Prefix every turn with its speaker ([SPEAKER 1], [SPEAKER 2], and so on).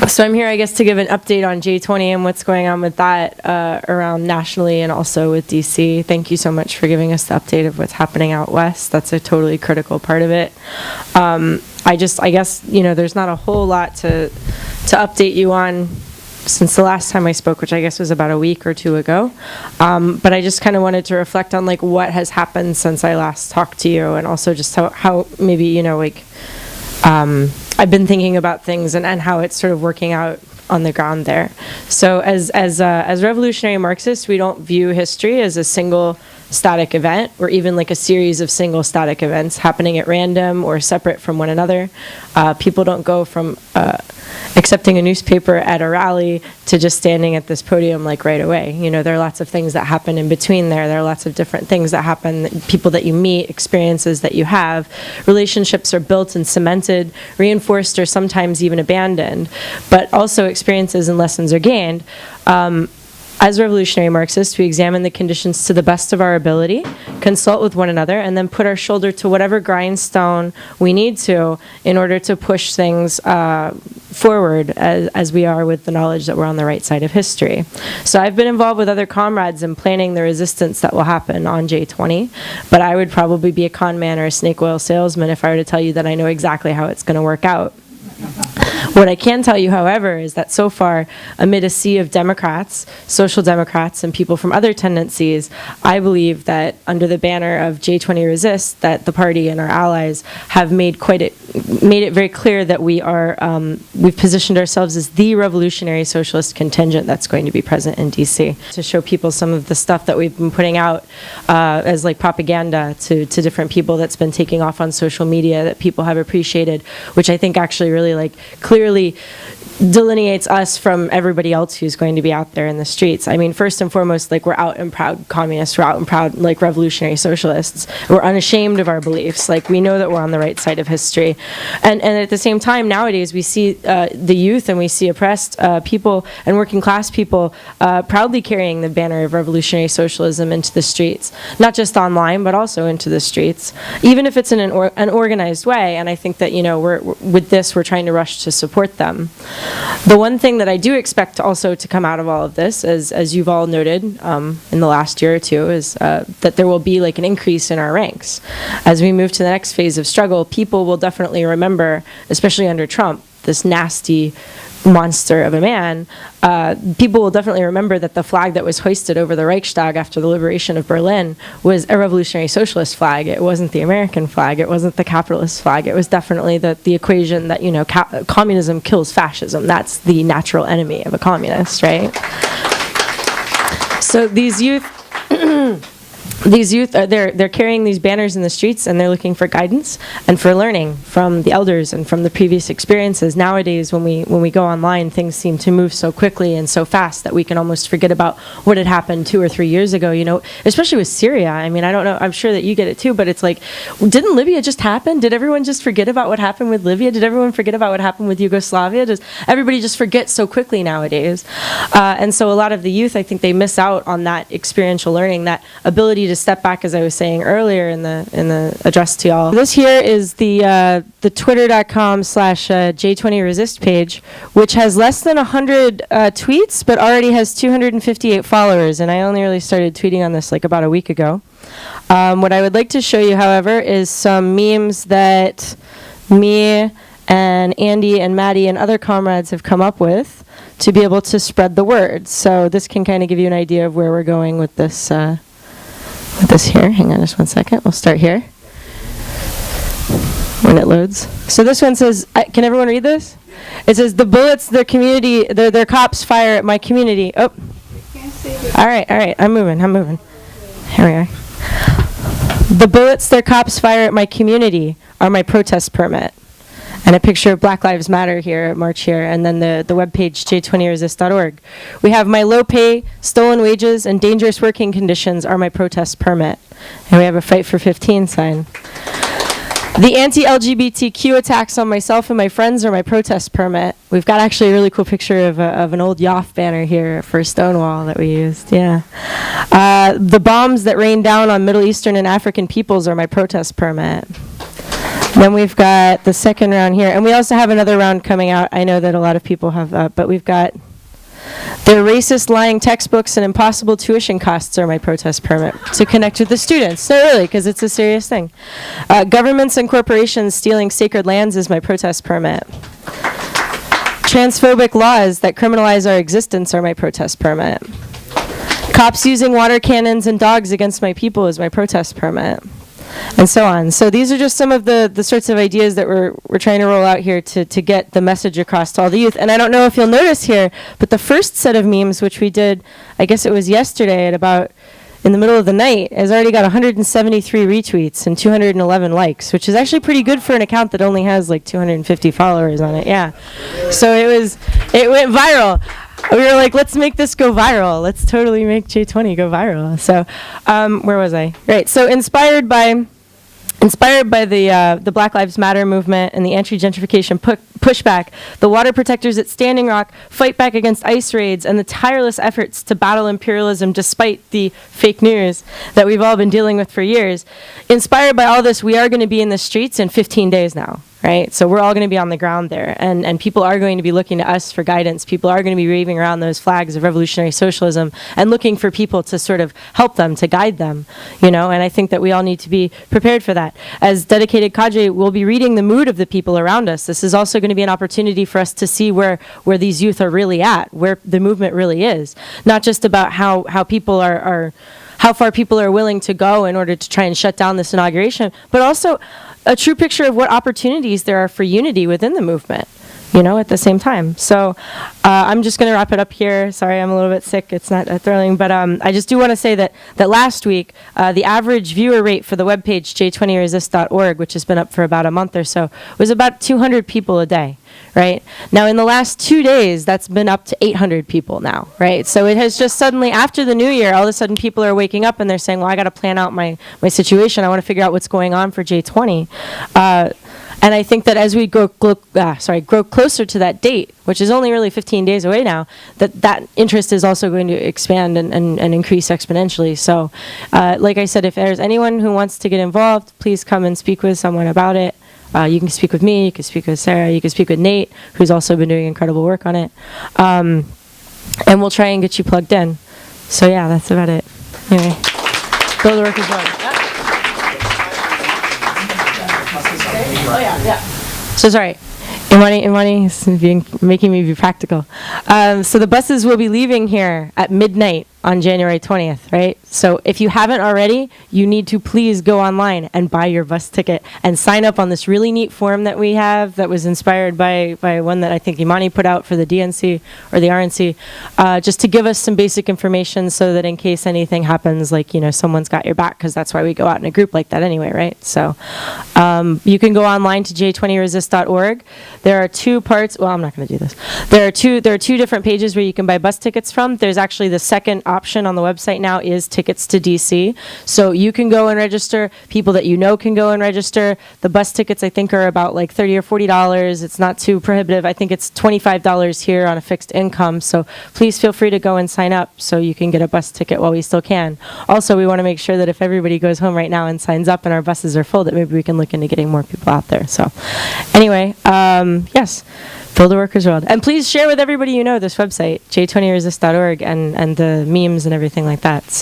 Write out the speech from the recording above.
[SPEAKER 1] So I'm here, I guess, to give an update on J20 and what's going on with that around nationally and also with DC. Thank you so much for giving us the update of what's happening out west. That's a totally critical part of it. I guess, there's not a whole lot to update you on since the last time I spoke, which I guess was about a week or two ago. But I just kind of wanted to reflect on what has happened since I last talked to you, and also just how maybe, I've been thinking about things and how it's sort of working out on the ground there. So as revolutionary Marxists, we don't view history as a single static event, or even like a series of single static events happening at random or separate from one another. People don't go from accepting a newspaper at a rally to just standing at this podium right away. There are lots of things that happen in between there. There are lots of different things that happen, people that you meet, experiences that you have. Relationships are built and cemented, reinforced, or sometimes even abandoned. But also experiences and lessons are gained. As revolutionary Marxists, we examine the conditions to the best of our ability, consult with one another, and then put our shoulder to whatever grindstone we need to in order to push things forward as we are with the knowledge that we're on the right side of history. So I've been involved with other comrades in planning the resistance that will happen on J20, but I would probably be a con man or a snake oil salesman if I were to tell you that I know exactly how it's going to work out. What I can tell you, however, is that so far, amid a sea of Democrats, social democrats, and people from other tendencies, I believe that under the banner of J20 Resist, that the party and our allies have made it very clear that we've positioned ourselves as the revolutionary socialist contingent that's going to be present in DC, to show people some of the stuff that we've been putting out as propaganda to different people that's been taking off on social media that people have appreciated, which I think actually really clearly delineates us from everybody else who's going to be out there in the streets. I mean, first and foremost, we're out and proud communists, we're out and proud revolutionary socialists. We're unashamed of our beliefs. We know that we're on the right side of history. And at the same time, nowadays, we see the youth and we see oppressed people and working class people proudly carrying the banner of revolutionary socialism into the streets, not just online, but also into the streets, even if it's in an organized way. And I think that, we're trying to rush to support them. The one thing that I do expect also to come out of all of this, as you've all noted in the last year or two, is that there will be an increase in our ranks. As we move to the next phase of struggle, people will definitely remember, especially under Trump, this nasty monster of a man, people will definitely remember that the flag that was hoisted over the Reichstag after the liberation of Berlin was a revolutionary socialist flag. It wasn't the American flag. It wasn't the capitalist flag. It was definitely the equation that, communism kills fascism. That's the natural enemy of a communist, right? So these youth they're carrying these banners in the streets, and they're looking for guidance and for learning from the elders and from the previous experiences. Nowadays, when we go online, things seem to move so quickly and so fast that we can almost forget about what had happened 2 or 3 years ago, especially with Syria. I mean, I don't know, I'm sure that you get it too, but it's didn't Libya just happen? Did everyone just forget about what happened with Libya? Did everyone forget about what happened with Yugoslavia? Does everybody just forget so quickly nowadays? And so a lot of the youth, I think they miss out on that experiential learning, that ability to step back, as I was saying earlier in the address to y'all. This here is the twitter.com/J20 Resist page, which has less than 100 tweets, but already has 258 followers, and I only really started tweeting on this about a week ago. What I would like to show you, however, is some memes that me and Andy and Maddie and other comrades have come up with to be able to spread the word. So this can kind of give you an idea of where we're going with this here. Hang on just one second. We'll start here when it loads. So this one says, can everyone read this? It says, the bullets their cops fire at my community. Oh. All right. I'm moving. Here we are. The bullets their cops fire at my community are my protest permit. And a picture of Black Lives Matter here, march here, and then the webpage j20resist.org. We have my low pay, stolen wages, and dangerous working conditions are my protest permit. And we have a Fight for 15 sign. The anti-LGBTQ attacks on myself and my friends are my protest permit. We've got actually a really cool picture of an old Yoff banner here for Stonewall that we used, yeah. The bombs that rain down on Middle Eastern and African peoples are my protest permit. Then we've got the second round here. And we also have another round coming out. I know that a lot of people have, but we've got the racist lying textbooks and impossible tuition costs are my protest permit to connect with the students. No, really, because it's a serious thing. Governments and corporations stealing sacred lands is my protest permit. Transphobic laws that criminalize our existence are my protest permit. Cops using water cannons and dogs against my people is my protest permit. And so on. So these are just some of the sorts of ideas that we're trying to roll out here to get the message across to all the youth. And I don't know if you'll notice here, but the first set of memes, which we did, I guess it was yesterday at about in the middle of the night, has already got 173 retweets and 211 likes, which is actually pretty good for an account that only has like 250 followers on it. Yeah. So it went viral. We were like, let's make this go viral. Let's totally make J20 go viral. So, where was I? Right. So inspired by the Black Lives Matter movement and the anti-gentrification pushback, the water protectors at Standing Rock fight back against ICE raids and the tireless efforts to battle imperialism despite the fake news that we've all been dealing with for years. Inspired by all this, we are going to be in the streets in 15 days now. Right? So we're all going to be on the ground there, and people are going to be looking to us for guidance. People are going to be waving around those flags of revolutionary socialism and looking for people to sort of help them, to guide them, and I think that we all need to be prepared for that. As dedicated cadre, we'll be reading the mood of the people around us. This is also going to be an opportunity for us to see where these youth are really at, where the movement really is, not just about how people are how far people are willing to go in order to try and shut down this inauguration, but also a true picture of what opportunities there are for unity within the movement, at the same time. So I'm just going to wrap it up here. Sorry, I'm a little bit sick. It's not thrilling, but I just do want to say that last week, the average viewer rate for the webpage j20resist.org, which has been up for about a month or so, was about 200 people a day. Right? Now, in the last 2 days, that's been up to 800 people now, right? So it has just suddenly, after the new year, all of a sudden people are waking up and they're saying, well, I got to plan out my situation. I want to figure out what's going on for J20. And I think that as we grow closer to that date, which is only really 15 days away now, that interest is also going to expand and increase exponentially. So, like I said, if there's anyone who wants to get involved, please come and speak with someone about it. You can speak with me, you can speak with Sarah, you can speak with Nate, who's also been doing incredible work on it. And we'll try and get you plugged in. So yeah, that's about it. Anyway, go to the work as well. Oh yeah. So sorry. Imani is making me be practical. So the buses will be leaving here at midnight on January 20th, right? So if you haven't already, you need to please go online and buy your bus ticket and sign up on this really neat form that we have that was inspired by one that I think Imani put out for the DNC or the RNC, just to give us some basic information so that in case anything happens, like, someone's got your back, because that's why we go out in a group like that anyway, right? So you can go online to j20resist.org. There are two parts. Well, I'm not going to do this. There are two different pages where you can buy bus tickets from. There's actually the second option on the website now is tickets to DC. So you can go and register. People that can go and register. The bus tickets, I think, are about like $30 or $40. It's not too prohibitive. I think it's $25 here on a fixed income. So please feel free to go and sign up so you can get a bus ticket while we still can. Also, we want to make sure that if everybody goes home right now and signs up and our buses are full, that maybe we can look into getting more people out there. So anyway, yes. Build a workers' world. And please share with everybody this website, j20resist.org, and the memes and everything like that. So